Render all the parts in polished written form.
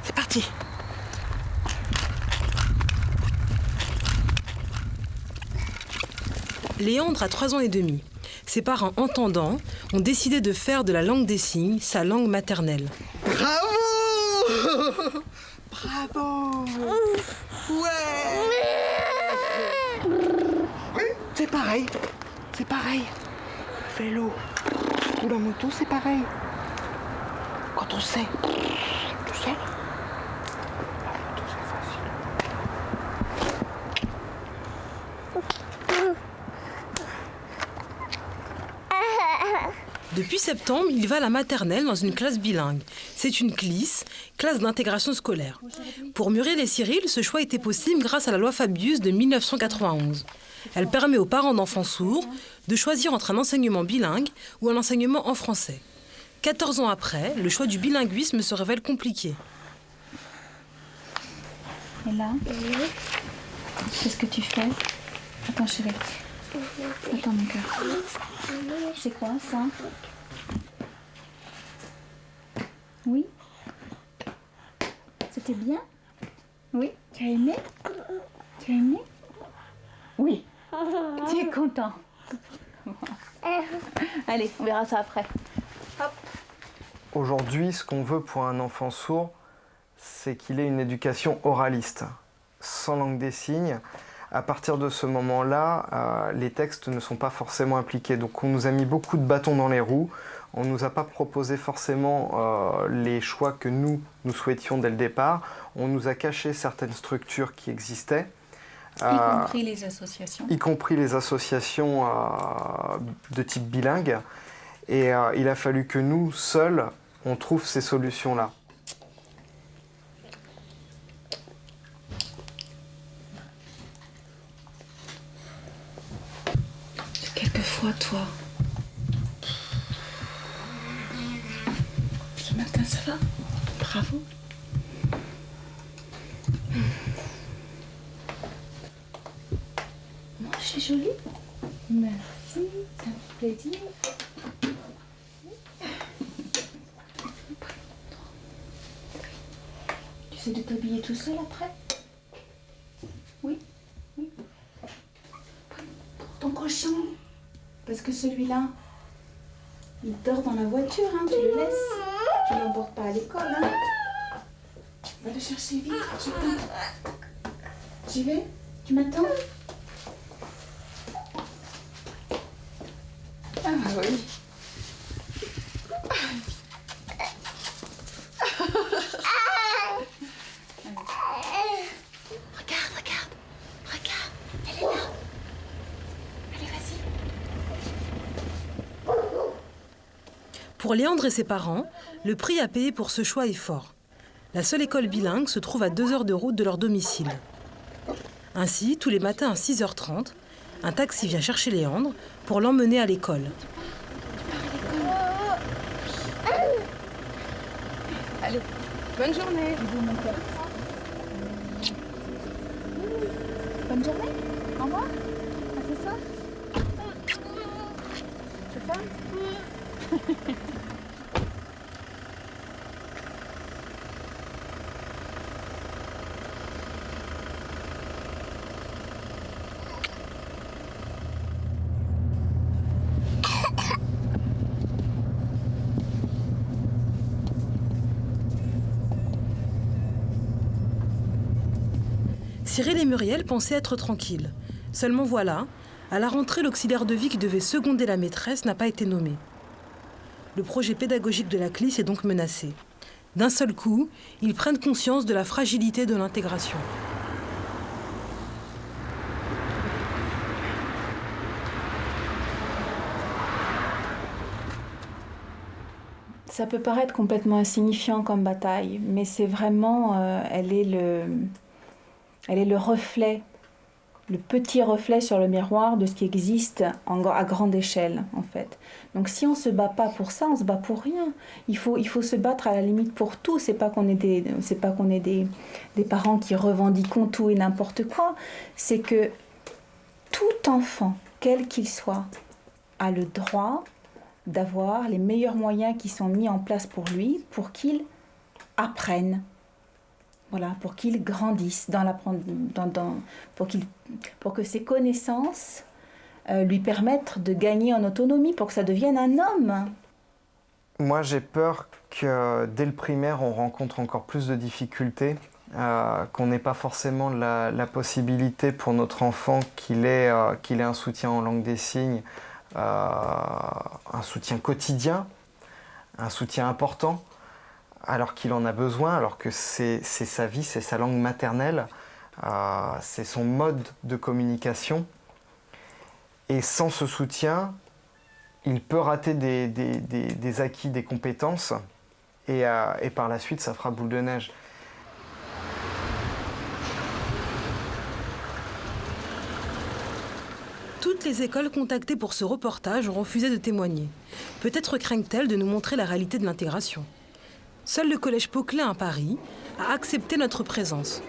C'est parti. Léandre a 3 ans et demi. Ses parents entendants ont décidé de faire de la langue des signes sa langue maternelle. Bravo! Bravo! Ouais! Oui, c'est pareil. C'est pareil. Le vélo ou la moto, c'est pareil. Quand on sait, tu sais, la moto, c'est facile. Depuis septembre, il va à la maternelle dans une classe bilingue. C'est une CLIS, classe d'intégration scolaire. Pour Muriel et Cyril, ce choix était possible grâce à la loi Fabius de 1991. Elle permet aux parents d'enfants sourds de choisir entre un enseignement bilingue ou un enseignement en français. 14 ans après, le choix du bilinguisme se révèle compliqué. Et là, qu'est-ce que tu fais? Attends chérie. Attends mon cœur. C'est quoi ça? Oui? C'était bien? Oui? Tu as aimé? Tu as aimé? Oui. Tu es content? Allez, on verra ça après. Hop. Aujourd'hui, ce qu'on veut pour un enfant sourd, c'est qu'il ait une éducation oraliste, sans langue des signes. À partir de ce moment-là, les textes ne sont pas forcément impliqués. Donc on nous a mis beaucoup de bâtons dans les roues. On ne nous a pas proposé forcément les choix que nous souhaitions dès le départ. On nous a caché certaines structures qui existaient. Y compris les associations. Y compris les associations de type bilingue. Et il a fallu que nous, seuls, on trouve ces solutions-là. Quelquefois, toi. Ce matin, ça va? Bravo. Moi, je suis jolie? Merci, ça me fait plaisir. Tu sais de t'habiller tout seul après? Oui? Oui. Prends ton cochon. Parce que celui-là, il dort dans la voiture, hein, tu le laisses. Tu ne l'emportes pas à l'école, hein. Va le chercher vite, j'attends. J'y vais? Tu m'attends? Ah oui. Regarde, elle est là. Allez, vas-y. Pour Léandre et ses parents, le prix à payer pour ce choix est fort. La seule école bilingue se trouve à 2 heures de route de leur domicile. Ainsi, tous les matins à 6h30, un taxi vient chercher Léandre pour l'emmener à l'école. Allez, bonne journée. Bonne journée. Au revoir. À ce soir. Je ferme. Cyril et Muriel pensaient être tranquilles. Seulement voilà, à la rentrée, l'auxiliaire de vie qui devait seconder la maîtresse n'a pas été nommé. Le projet pédagogique de la CLIS est donc menacé. D'un seul coup, ils prennent conscience de la fragilité de l'intégration. Ça peut paraître complètement insignifiant comme bataille, mais c'est vraiment, elle est le reflet, le petit reflet sur le miroir de ce qui existe à grande échelle, en fait. Donc si on ne se bat pas pour ça, on se bat pour rien. Il faut se battre à la limite pour tout. C'est pas qu'on est des parents qui revendiquons tout et n'importe quoi. C'est que tout enfant, quel qu'il soit, a le droit d'avoir les meilleurs moyens qui sont mis en place pour lui, pour qu'il apprenne. Voilà, pour qu'il grandisse pour que ses connaissances lui permettent de gagner en autonomie, pour que ça devienne un homme. Moi, j'ai peur que dès le primaire, on rencontre encore plus de difficultés, qu'on n'ait pas forcément la possibilité pour notre enfant qu'il ait un soutien en langue des signes, un soutien quotidien, un soutien important, alors qu'il en a besoin, alors que c'est sa vie, c'est sa langue maternelle, c'est son mode de communication. Et sans ce soutien, il peut rater des acquis, des compétences, et par la suite, ça fera boule de neige. Toutes les écoles contactées pour ce reportage ont refusé de témoigner. Peut-être craignent-elles de nous montrer la réalité de l'intégration. Seul le collège Pauquelin à Paris a accepté notre présence.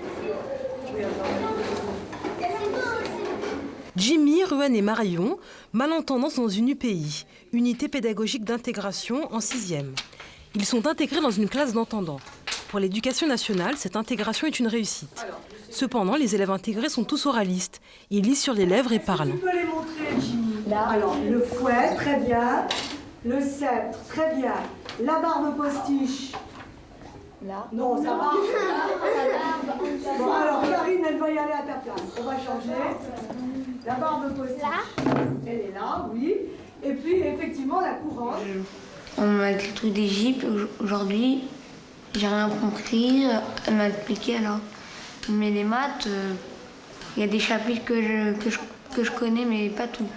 Jimmy, Ruan et Marion, malentendants dans une UPI, unité pédagogique d'intégration en 6e. Ils sont intégrés dans une classe d'entendants. Pour l'éducation nationale, cette intégration est une réussite. Cependant, les élèves intégrés sont tous oralistes. Ils lisent sur les lèvres et parlent. Tu peux les montrer, Jimmy. Là. Alors, le fouet, très bien. Le sceptre, très bien. La barbe postiche. Là. Non, ça marche. Bon, alors, Karine, elle va y aller à ta place. On va changer. La barbe postiche. Elle est là, oui. Et puis, effectivement, la couronne. On m'a dit le truc d'Égypte. Aujourd'hui, j'ai rien compris. Elle m'a expliqué alors. Mais les maths, il y a des chapitres que je connais, mais pas tout.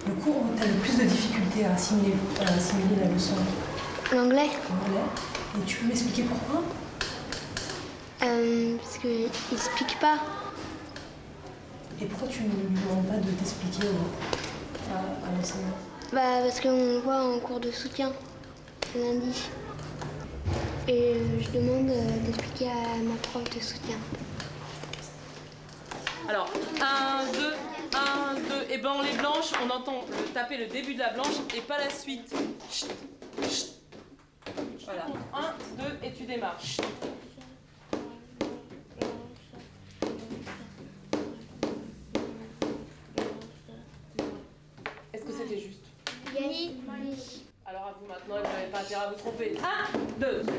Le cours où tu as le plus de difficultés à assimiler la leçon. L'anglais. Et tu peux m'expliquer pourquoi? Parce qu'il n'explique pas. Et pourquoi tu ne lui demandes pas de t'expliquer à l'enseignant? Parce qu'on le voit en cours de soutien, lundi. Et je demande d'expliquer à ma prof de soutien. Alors, 1, 2, 1, 2. Et ben on les blanches, on entend taper le début de la blanche et pas la suite. Chut, chut. Voilà, 1, 2 et tu démarres. Chut. Est-ce que c'était juste? Oui. Alors à vous maintenant, vous n'avez pas intérêt à vous tromper. 1, 2. Stop,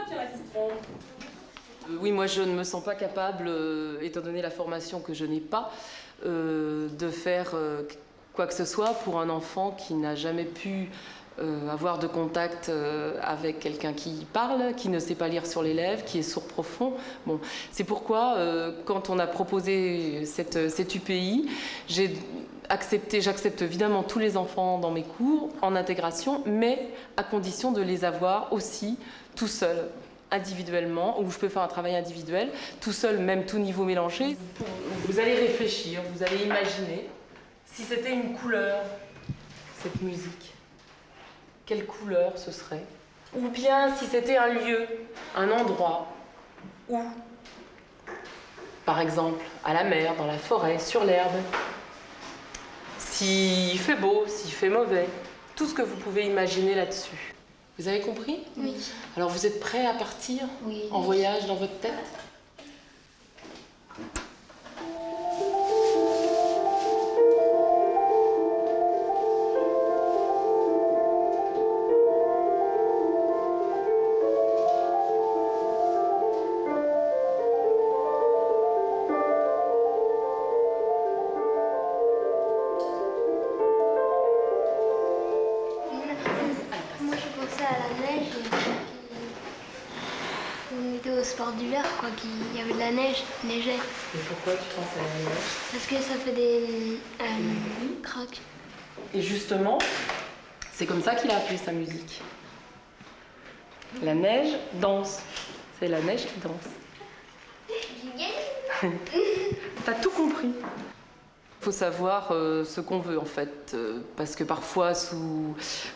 il y en a qui se trompent. Oui, moi je ne me sens pas capable, étant donné la formation que je n'ai pas, de faire quoi que ce soit pour un enfant qui n'a jamais pu avoir de contact avec quelqu'un qui parle, qui ne sait pas lire sur les lèvres, qui est sourd profond. Bon, c'est pourquoi, quand on a proposé cette UPI, j'accepte évidemment tous les enfants dans mes cours en intégration, mais à condition de les avoir aussi tout seuls, individuellement, où je peux faire un travail individuel, tout seul, même tout niveau mélangé. Vous allez réfléchir, vous allez imaginer si c'était une couleur, cette musique. Quelle couleur ce serait? Ou bien si c'était un lieu, un endroit, où, par exemple, à la mer, dans la forêt, sur l'herbe, s'il fait beau, s'il fait mauvais, tout ce que vous pouvez imaginer là-dessus. Vous avez compris? Oui. Alors vous êtes prêts à partir Oui. en voyage dans votre tête? Moi, je pensais à la neige. On était au sport d'hiver, quoi, qu'il y avait de la neige, il neigeait. Et pourquoi tu penses à la neige? Parce que ça fait des craques. Et justement, c'est comme ça qu'il a appelé sa musique. La neige danse. C'est la neige qui danse. T'as tout compris. faut savoir ce qu'on veut en fait, parce que parfois sous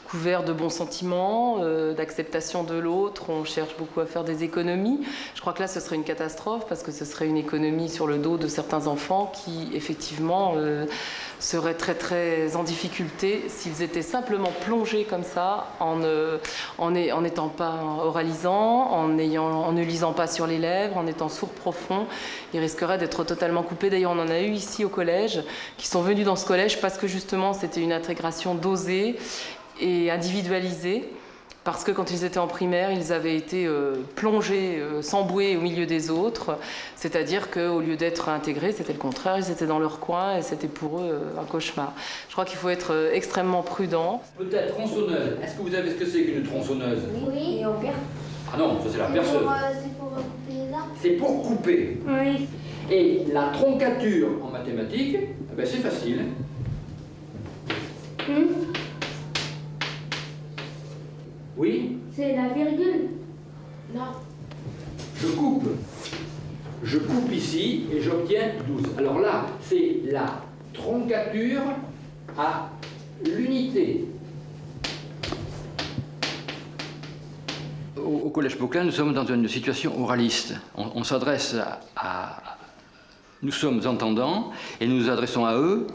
couvert de bons sentiments, d'acceptation de l'autre, on cherche beaucoup à faire des économies. Je crois que là ce serait une catastrophe parce que ce serait une économie sur le dos de certains enfants qui effectivement seraient très très en difficulté s'ils étaient simplement plongés comme ça en n'étant pas oralisants, en ne lisant pas sur les lèvres, en étant sourds profonds. Ils risqueraient d'être totalement coupés. D'ailleurs, on en a eu ici au collège qui sont venus dans ce collège parce que justement c'était une intégration dosée et individualisée. Parce que quand ils étaient en primaire, ils avaient été plongés, s'emboués au milieu des autres. C'est-à-dire qu'au lieu d'être intégrés, c'était le contraire. Ils étaient dans leur coin et c'était pour eux un cauchemar. Je crois qu'il faut être extrêmement prudent. Peut-être tronçonneuse. Est-ce que vous savez ce que c'est qu'une tronçonneuse? Oui. Et on perd. Ah non, ça c'est la perceuse. C'est pour couper les arbres. C'est pour couper. Oui. Et la troncature en mathématiques, eh ben, c'est facile. Oui? C'est la virgule. Non. Je coupe. Je coupe ici et j'obtiens 12. Alors là, c'est la troncature à l'unité. Au Collège Poquelin, nous sommes dans une situation oraliste. On s'adresse nous sommes entendants et nous nous adressons à eux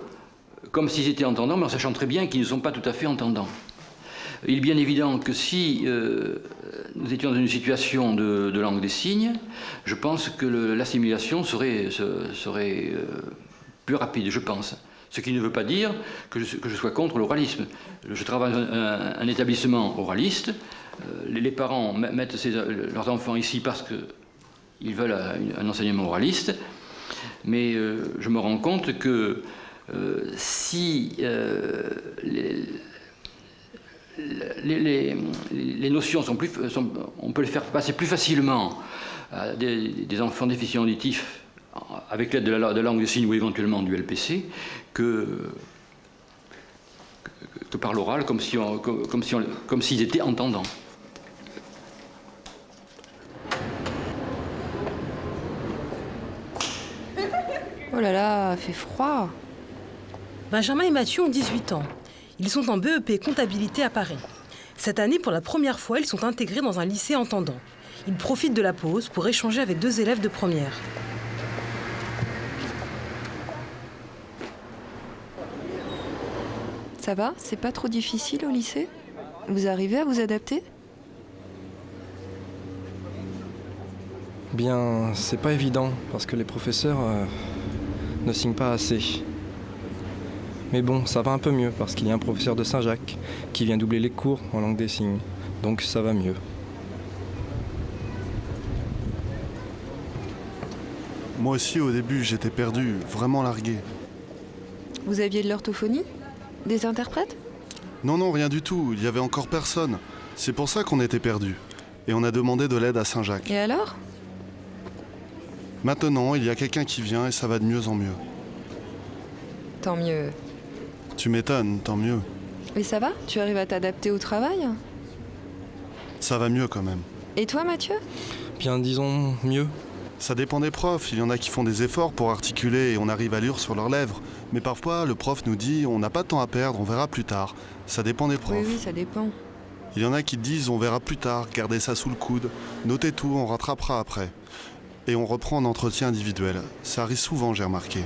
comme s'ils étaient entendants, mais en sachant très bien qu'ils ne sont pas tout à fait entendants. Il est bien évident que si nous étions dans une situation de langue des signes, je pense que l'assimilation serait plus rapide, je pense. Ce qui ne veut pas dire que je sois contre l'oralisme. Je travaille dans un établissement oraliste. Les parents mettent leurs enfants ici parce qu'ils veulent un enseignement oraliste. Mais je me rends compte que si les notions on peut les faire passer plus facilement à des enfants déficients auditifs avec l'aide de la langue des signes ou éventuellement du LPC que par l'oral, comme s'ils étaient entendants. Oh là là, fait froid. Benjamin et Mathieu ont 18 ans. Ils sont en BEP comptabilité à Paris. Cette année, pour la première fois, ils sont intégrés dans un lycée entendant. Ils profitent de la pause pour échanger avec 2 élèves de première. Ça va? C'est pas trop difficile au lycée? Vous arrivez à vous adapter? Bien, c'est pas évident, parce que les professeurs ne signent pas assez. Mais bon, ça va un peu mieux, parce qu'il y a un professeur de Saint-Jacques qui vient doubler les cours en langue des signes. Donc ça va mieux. Moi aussi, au début, j'étais perdu, vraiment largué. Vous aviez de l'orthophonie? Des interprètes? Non, rien du tout, il y avait encore personne. C'est pour ça qu'on était perdus. Et on a demandé de l'aide à Saint-Jacques. Et alors? Maintenant, il y a quelqu'un qui vient et ça va de mieux en mieux. Tant mieux. Tu m'étonnes, tant mieux. Et ça va? Tu arrives à t'adapter au travail? Ça va mieux quand même. Et toi, Mathieu? Bien, disons, mieux. Ça dépend des profs. Il y en a qui font des efforts pour articuler et on arrive à lire sur leurs lèvres. Mais parfois, le prof nous dit « on n'a pas de temps à perdre, on verra plus tard ». Ça dépend des profs. Oui, ça dépend. Il y en a qui te disent « on verra plus tard, gardez ça sous le coude, notez tout, on rattrapera après ». Et on reprend en entretien individuel. Ça arrive souvent, j'ai remarqué.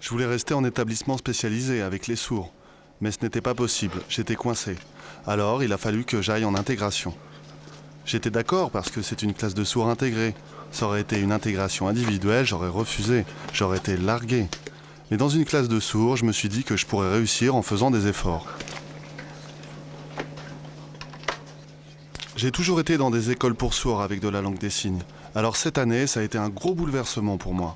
Je voulais rester en établissement spécialisé avec les sourds, mais ce n'était pas possible, j'étais coincé. Alors il a fallu que j'aille en intégration. J'étais d'accord parce que c'est une classe de sourds intégrée. Ça aurait été une intégration individuelle, j'aurais refusé, j'aurais été largué. Mais dans une classe de sourds, je me suis dit que je pourrais réussir en faisant des efforts. J'ai toujours été dans des écoles pour sourds avec de la langue des signes. Alors cette année, ça a été un gros bouleversement pour moi.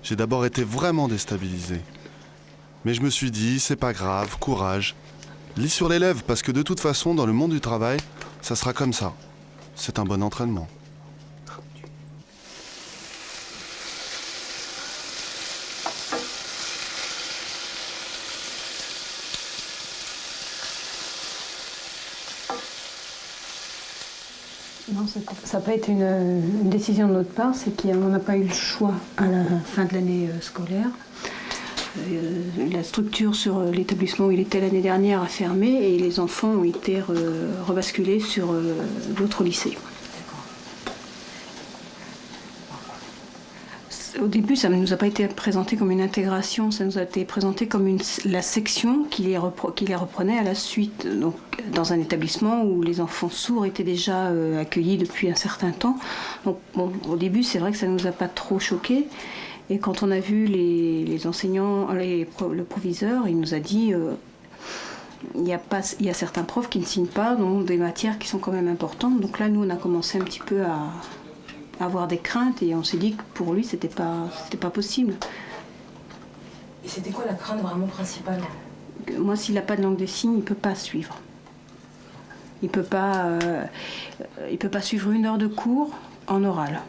J'ai d'abord été vraiment déstabilisé. Mais je me suis dit, c'est pas grave, courage. Lis sur les lèvres, parce que de toute façon, dans le monde du travail, ça sera comme ça. C'est un bon entraînement. Non, ça n'a pas été une décision de notre part, c'est qu'on n'a pas eu le choix à la fin de l'année scolaire. La structure sur l'établissement où il était l'année dernière a fermé et les enfants ont été rebasculés sur l'autre lycée. Au début, ça ne nous a pas été présenté comme une intégration, ça nous a été présenté comme la section qui les reprenait à la suite, donc dans un établissement où les enfants sourds étaient déjà accueillis depuis un certain temps. Donc, bon, au début, c'est vrai que ça ne nous a pas trop choqués. Et quand on a vu les enseignants, le proviseur, il nous a dit il y a certains profs qui ne signent pas dans des matières qui sont quand même importantes. Donc là, nous, on a commencé un petit peu à avoir des craintes et on s'est dit que pour lui, c'était pas possible. Et c'était quoi la crainte vraiment principale? Moi, s'il n'a pas de langue des signes, il ne peut pas suivre. Il peut pas suivre 1 heure de cours en oral.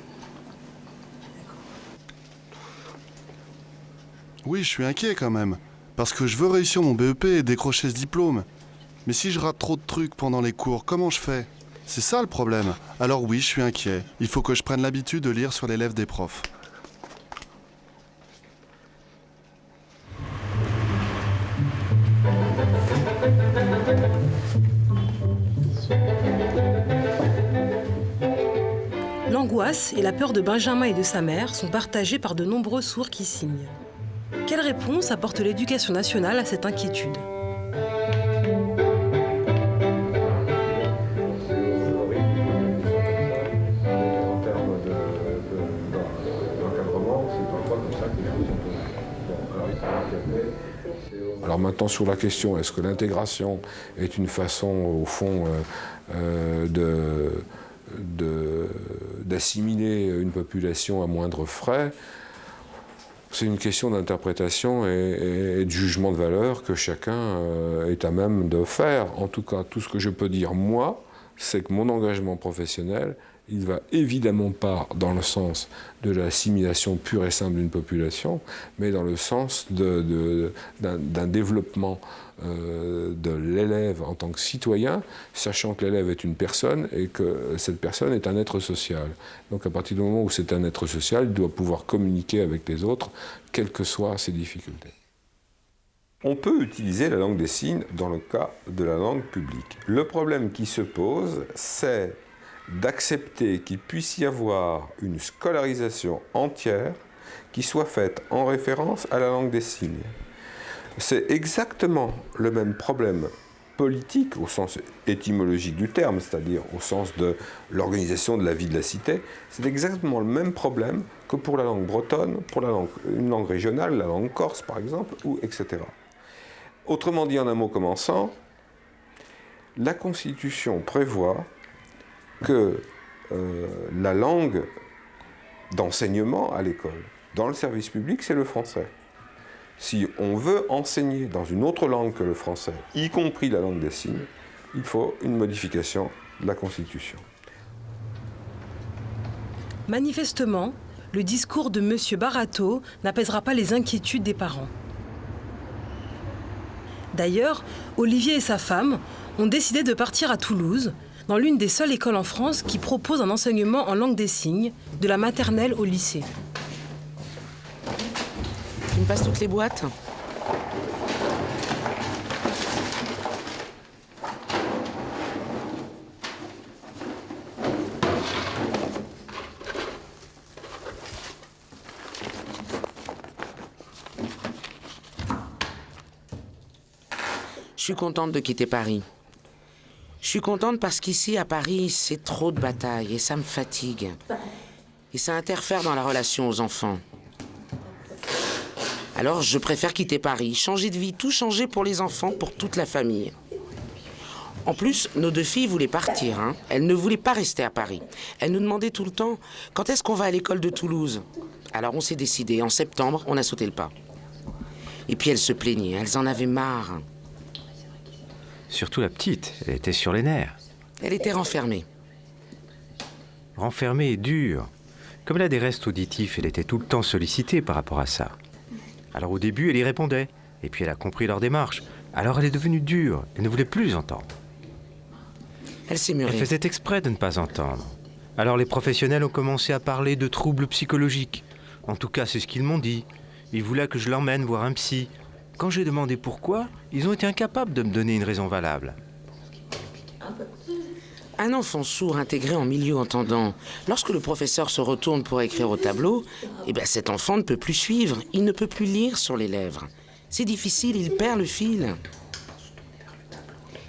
Oui, je suis inquiet quand même, parce que je veux réussir mon BEP et décrocher ce diplôme. Mais si je rate trop de trucs pendant les cours, comment je fais? C'est ça le problème. Alors oui, je suis inquiet. Il faut que je prenne l'habitude de lire sur les lèvres des profs. L'angoisse et la peur de Benjamin et de sa mère sont partagées par de nombreux sourds qui signent. Quelle réponse apporte l'éducation nationale à cette inquiétude? Alors maintenant, sur la question, est-ce que l'intégration est une façon, au fond, d'assimiler une population à moindre frais? C'est une question d'interprétation et de jugement de valeur que chacun est à même de faire. En tout cas, tout ce que je peux dire, moi, c'est que mon engagement professionnel, il ne va évidemment pas dans le sens de l'assimilation pure et simple d'une population, mais dans le sens d'un développement de l'élève en tant que citoyen, sachant que l'élève est une personne et que cette personne est un être social. Donc à partir du moment où c'est un être social, il doit pouvoir communiquer avec les autres, quelles que soient ses difficultés. On peut utiliser la langue des signes dans le cas de la langue publique. Le problème qui se pose, c'est d'accepter qu'il puisse y avoir une scolarisation entière qui soit faite en référence à la langue des signes. C'est exactement le même problème politique au sens étymologique du terme, c'est-à-dire au sens de l'organisation de la vie de la cité. C'est exactement le même problème que pour la langue bretonne, pour une langue régionale, la langue corse par exemple, etc. Autrement dit, en un mot commençant, la Constitution prévoit que la langue d'enseignement à l'école, dans le service public, c'est le français. Si on veut enseigner dans une autre langue que le français, y compris la langue des signes, il faut une modification de la Constitution. Manifestement, le discours de M. Barato n'apaisera pas les inquiétudes des parents. D'ailleurs, Olivier et sa femme ont décidé de partir à Toulouse, dans l'une des seules écoles en France qui propose un enseignement en langue des signes, de la maternelle au lycée. Tu me passes toutes les boîtes ? Je suis contente de quitter Paris. Je suis contente parce qu'ici, à Paris, c'est trop de batailles et ça me fatigue. Et ça interfère dans la relation aux enfants. Alors, je préfère quitter Paris, changer de vie, tout changer pour les enfants, pour toute la famille. En plus, nos deux filles voulaient partir. Elles ne voulaient pas rester à Paris. Elles nous demandaient tout le temps « Quand est-ce qu'on va à l'école de Toulouse ?» Alors on s'est décidé. En septembre, on a sauté le pas. Et puis elles se plaignaient, elles en avaient marre. Surtout la petite, elle était sur les nerfs. Elle était renfermée. Renfermée et dure. Comme elle a des restes auditifs, elle était tout le temps sollicitée par rapport à ça. Alors au début, elle y répondait. Et puis elle a compris leur démarche. Alors elle est devenue dure. Elle ne voulait plus entendre. Elle s'est murée. Elle faisait exprès de ne pas entendre. Alors les professionnels ont commencé à parler de troubles psychologiques. En tout cas, c'est ce qu'ils m'ont dit. Ils voulaient que je l'emmène voir un psy. Quand j'ai demandé pourquoi, ils ont été incapables de me donner une raison valable. Un enfant sourd intégré en milieu entendant, lorsque le professeur se retourne pour écrire au tableau, cet enfant ne peut plus suivre, il ne peut plus lire sur les lèvres. C'est difficile, il perd le fil.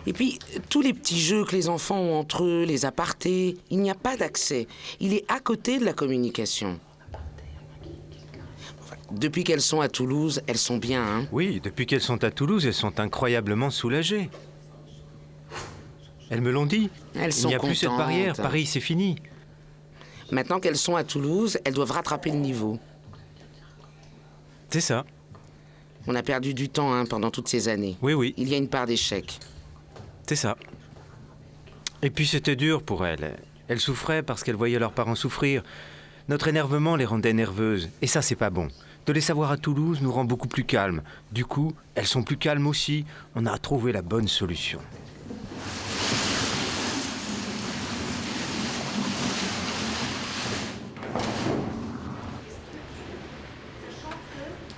Et puis, tous les petits jeux que les enfants ont entre eux, les apartés, il n'y a pas d'accès. Il est à côté de la communication. Depuis qu'elles sont à Toulouse, elles sont bien, hein? Oui, depuis qu'elles sont à Toulouse, elles sont incroyablement soulagées. Elles me l'ont dit. Elles sont Il n'y a plus cette contentes. barrière. Paris, c'est fini. Maintenant qu'elles sont à Toulouse, elles doivent rattraper le niveau. C'est ça. On a perdu du temps pendant toutes ces années. Oui, oui. Il y a une part d'échec. C'est ça. Et puis c'était dur pour elles. Elles souffraient parce qu'elles voyaient leurs parents souffrir. Notre énervement les rendait nerveuses. Et ça, c'est pas bon. De les savoir à Toulouse nous rend beaucoup plus calmes. Du coup, elles sont plus calmes aussi. On a trouvé la bonne solution.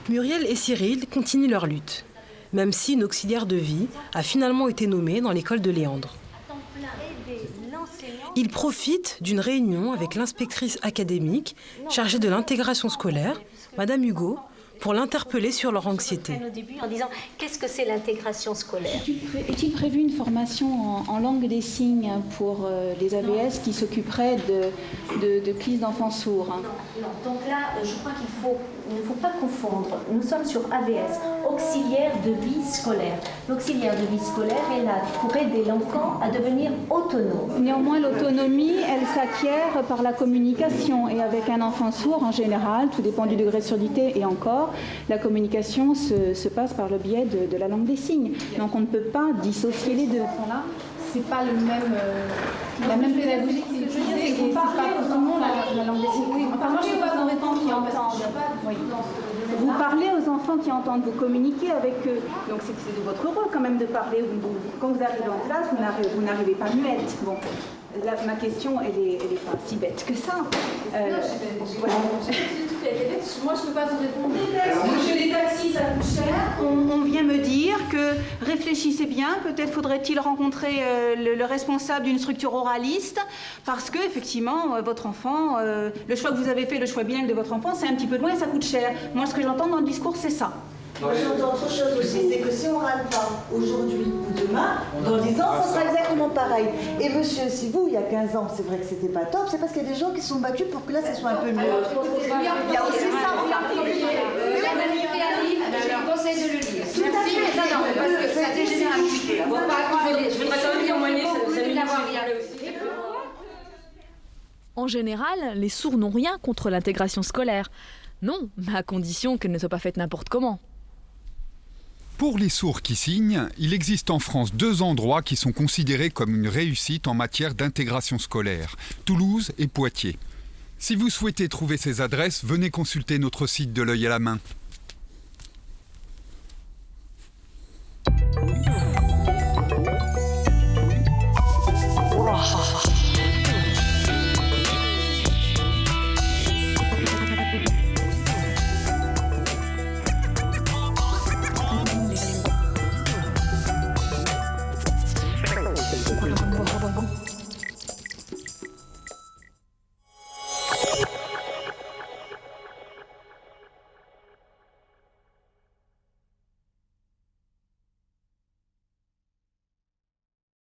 Muriel et Cyril continuent leur lutte, même si une auxiliaire de vie a finalement été nommée dans l'école de Léandre. Ils profitent d'une réunion avec l'inspectrice académique chargée de l'intégration scolaire, Madame Hugo, pour l'interpeller sur leur anxiété. Au début, en disant qu'est-ce que c'est l'intégration scolaire? Est-il prévu une formation en langue des signes pour les AVS qui s'occuperaient de crises d'enfants sourds? Non. Donc là, je crois il ne faut pas confondre. Nous sommes sur AVS, auxiliaire de vie scolaire. L'auxiliaire de vie scolaire est là pour aider l'enfant à devenir autonome. Néanmoins, l'autonomie, elle s'acquiert par la communication. Et avec un enfant sourd, en général, tout dépend du degré de surdité et encore, la communication se passe par le biais de la langue des signes. Donc on ne peut pas dissocier les deux. Là, c'est pas le même, la même pédagogie qui est utilisée et c'est pas forcément la langue des signes. Oui, enfin, moi je ne suis pas aux enfants qui entendent. Oui. Vous parlez aux enfants qui entendent, vous communiquez avec eux. Donc c'est de votre rôle quand même de parler. Quand vous arrivez en classe, vous n'arrivez pas muette. Bon. Là, ma question, elle est pas si bête que ça. Voilà. Moi, je ne peux pas vous répondre. Monsieur les taxis, ça coûte cher. On vient me dire que réfléchissez bien, peut-être faudrait-il rencontrer le responsable d'une structure oraliste, parce que effectivement, votre enfant, le choix que vous avez fait, le choix bilingue de votre enfant, c'est un petit peu loin et ça coûte cher. Moi, ce que j'entends dans le discours, c'est ça. Moi j'entends autre chose aussi, c'est que si on ne râle pas aujourd'hui ou demain, dans 10 ans, ça sera exactement pareil. Et monsieur, si vous, il y a 15 ans, c'est vrai que c'était pas top, c'est parce qu'il y a des gens qui se sont battus pour que là, ça soit un peu mieux. Il y a aussi ça en particulier. Je vous conseille de le lire. Tout à fait. Non, parce que ça dégénéralise. Je vais pas témoigner, ça nous l'avoir regardé aussi. En général, les sourds n'ont rien contre l'intégration scolaire. Non, mais à condition qu'elle ne soit pas faite n'importe comment. Pour les sourds qui signent, il existe en France 2 endroits qui sont considérés comme une réussite en matière d'intégration scolaire, Toulouse et Poitiers. Si vous souhaitez trouver ces adresses, venez consulter notre site de l'œil à la main.